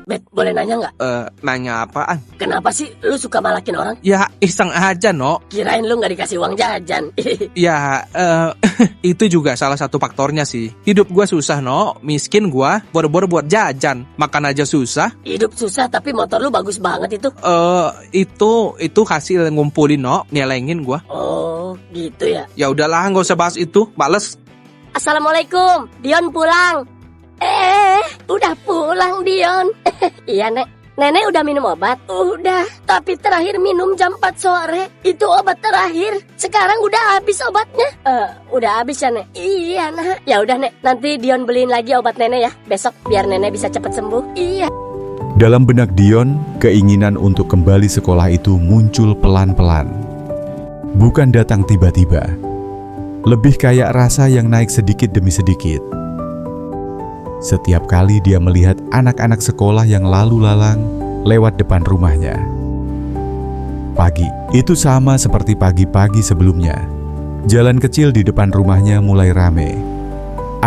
Bet, boleh nanya nggak? Nanya apaan? Kenapa sih lu suka malakin orang? Ya iseng aja, no. Kirain lu nggak dikasih uang jajan. Ya, itu juga salah satu faktornya sih. Hidup gua susah, no. Miskin gua, boro-boro buat jajan. Makan aja susah. Hidup susah tapi motor lu bagus banget itu. Itu hasil ngumpulin, no. Nyelengin gua. Oh, gitu ya. Ya udahlah, nggak usah bahas itu. Males. Assalamualaikum, Dion pulang. Udah pulang Dion. Iya, Nek. Nenek udah minum obat? Udah, tapi terakhir minum jam 4 sore. Itu obat terakhir. Sekarang udah habis obatnya. Udah habis ya, Nek? Iya, Nak. Ya udah, Nek. Nanti Dion beliin lagi obat Nenek ya. Besok biar Nenek bisa cepat sembuh. Iya. Dalam benak Dion, keinginan untuk kembali sekolah itu muncul pelan-pelan. Bukan datang tiba-tiba. Lebih kayak rasa yang naik sedikit demi sedikit. Setiap kali dia melihat anak-anak sekolah yang lalu lalang lewat depan rumahnya. Pagi itu sama seperti pagi-pagi sebelumnya. Jalan kecil di depan rumahnya mulai rame.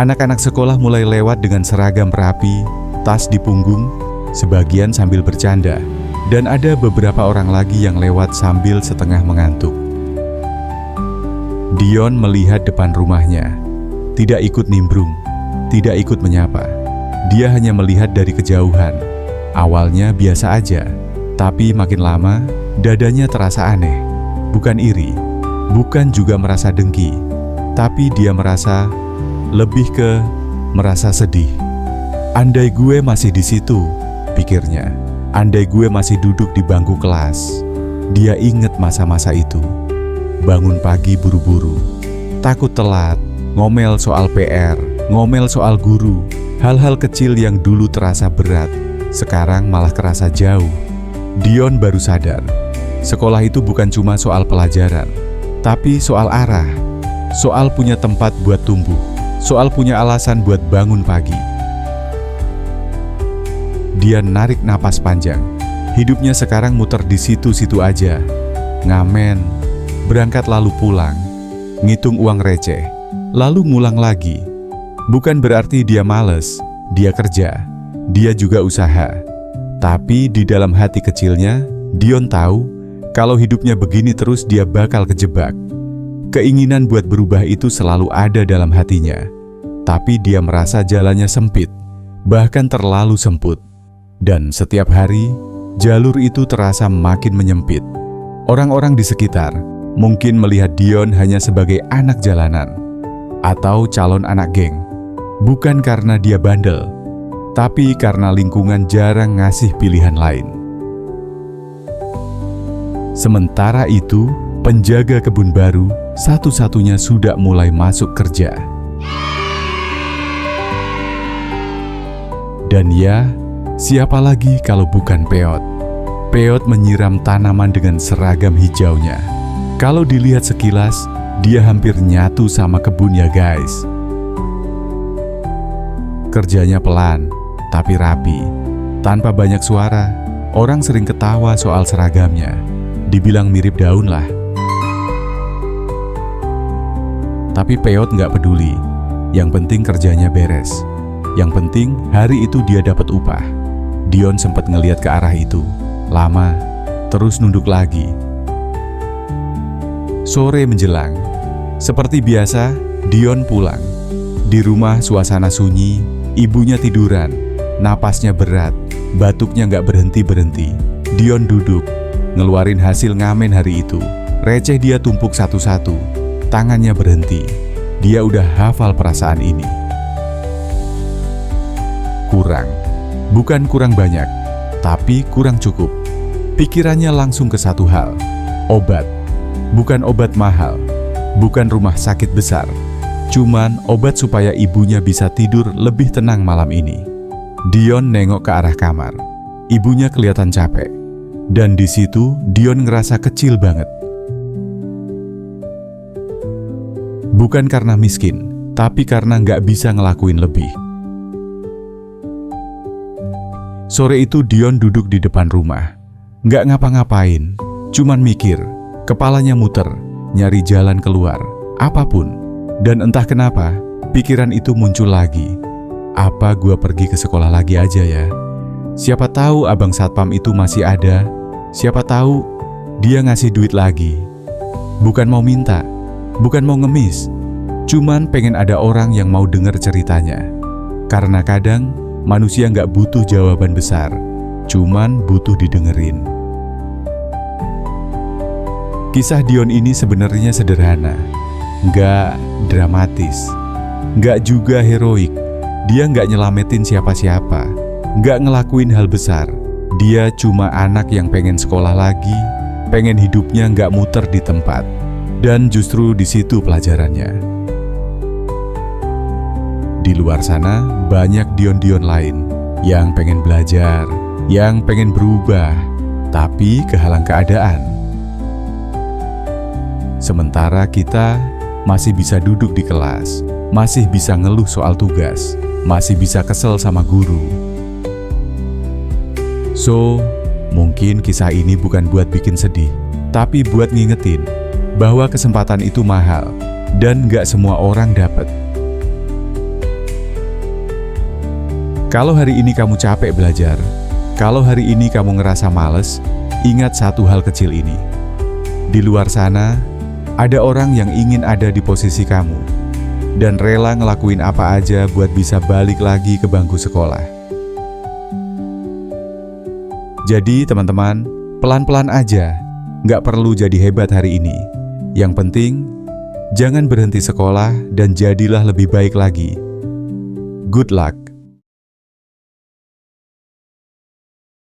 Anak-anak sekolah mulai lewat dengan seragam rapi, tas di punggung, sebagian sambil bercanda, dan ada beberapa orang lagi yang lewat sambil setengah mengantuk. Dion melihat depan rumahnya, tidak ikut nimbrung, tidak ikut menyapa. Dia hanya melihat dari kejauhan. Awalnya biasa aja, tapi makin lama dadanya terasa aneh. Bukan iri, bukan juga merasa dengki, tapi dia merasa lebih ke merasa sedih. Andai gue masih di situ, pikirnya. Andai gue masih duduk di bangku kelas. Dia ingat masa-masa itu. Bangun pagi buru-buru, takut telat, ngomel soal PR, ngomel soal guru. Hal-hal kecil yang dulu terasa berat, sekarang malah kerasa jauh. Dion baru sadar, sekolah itu bukan cuma soal pelajaran, tapi soal arah, soal punya tempat buat tumbuh, soal punya alasan buat bangun pagi. Dia narik napas panjang. Hidupnya sekarang muter di situ-situ aja. Ngamen, berangkat lalu pulang, ngitung uang receh, lalu ngulang lagi. Bukan berarti dia malas, dia kerja, dia juga usaha. Tapi di dalam hati kecilnya, Dion tahu kalau hidupnya begini terus dia bakal kejebak. Keinginan buat berubah itu selalu ada dalam hatinya. Tapi dia merasa jalannya sempit, bahkan terlalu sempit. Dan setiap hari, jalur itu terasa makin menyempit. Orang-orang di sekitar mungkin melihat Dion hanya sebagai anak jalanan atau calon anak geng. Bukan karena dia bandel, tapi karena lingkungan jarang ngasih pilihan lain. Sementara itu, penjaga kebun baru satu-satunya sudah mulai masuk kerja. Dan ya, siapa lagi kalau bukan Peot? Peot menyiram tanaman dengan seragam hijaunya. Kalau dilihat sekilas, dia hampir nyatu sama kebunnya, guys. Kerjanya pelan, tapi rapi, tanpa banyak suara. Orang sering ketawa soal seragamnya, dibilang mirip daun lah. Tapi Peot nggak peduli. Yang penting kerjanya beres. Yang penting hari itu dia dapat upah. Dion sempat ngeliat ke arah itu. Lama, terus nunduk lagi. Sore menjelang. Seperti biasa, Dion pulang. Di rumah suasana sunyi. Ibunya tiduran, napasnya berat, batuknya nggak berhenti-berhenti. Dion duduk, ngeluarin hasil ngamen hari itu. Receh dia tumpuk satu-satu, tangannya berhenti. Dia udah hafal perasaan ini. Kurang, bukan kurang banyak, tapi kurang cukup. Pikirannya langsung ke satu hal, obat. Bukan obat mahal, bukan rumah sakit besar. Cuman obat supaya ibunya bisa tidur lebih tenang malam ini. Dion nengok ke arah kamar. Ibunya kelihatan capek. Dan di situ Dion ngerasa kecil banget. Bukan karena miskin, tapi karena nggak bisa ngelakuin lebih. Sore itu Dion duduk di depan rumah. Nggak ngapa-ngapain, cuman mikir. Kepalanya muter, nyari jalan keluar, apapun. Dan entah kenapa, pikiran itu muncul lagi. Apa gua pergi ke sekolah lagi aja ya? Siapa tahu abang satpam itu masih ada. Siapa tahu dia ngasih duit lagi. Bukan mau minta, bukan mau ngemis, cuman pengen ada orang yang mau denger ceritanya. Karena kadang manusia nggak butuh jawaban besar, cuman butuh didengerin. Kisah Dion ini sebenarnya sederhana, nggak dramatis, nggak juga heroik. Dia nggak nyelamatin siapa-siapa, nggak ngelakuin hal besar. Dia cuma anak yang pengen sekolah lagi, pengen hidupnya nggak muter di tempat. Dan justru di situ pelajarannya. Di luar sana banyak Dion-Dion lain yang pengen belajar, yang pengen berubah, tapi kehalang keadaan. Sementara kita masih bisa duduk di kelas, masih bisa ngeluh soal tugas, masih bisa kesel sama guru. So, mungkin kisah ini bukan buat bikin sedih, tapi buat ngingetin bahwa kesempatan itu mahal dan gak semua orang dapat. Kalau hari ini kamu capek belajar, kalau hari ini kamu ngerasa males, ingat satu hal kecil ini. Di luar sana, ada orang yang ingin ada di posisi kamu dan rela ngelakuin apa aja buat bisa balik lagi ke bangku sekolah. Jadi teman-teman, pelan-pelan aja, nggak perlu jadi hebat hari ini. Yang penting, jangan berhenti sekolah dan jadilah lebih baik lagi. Good luck.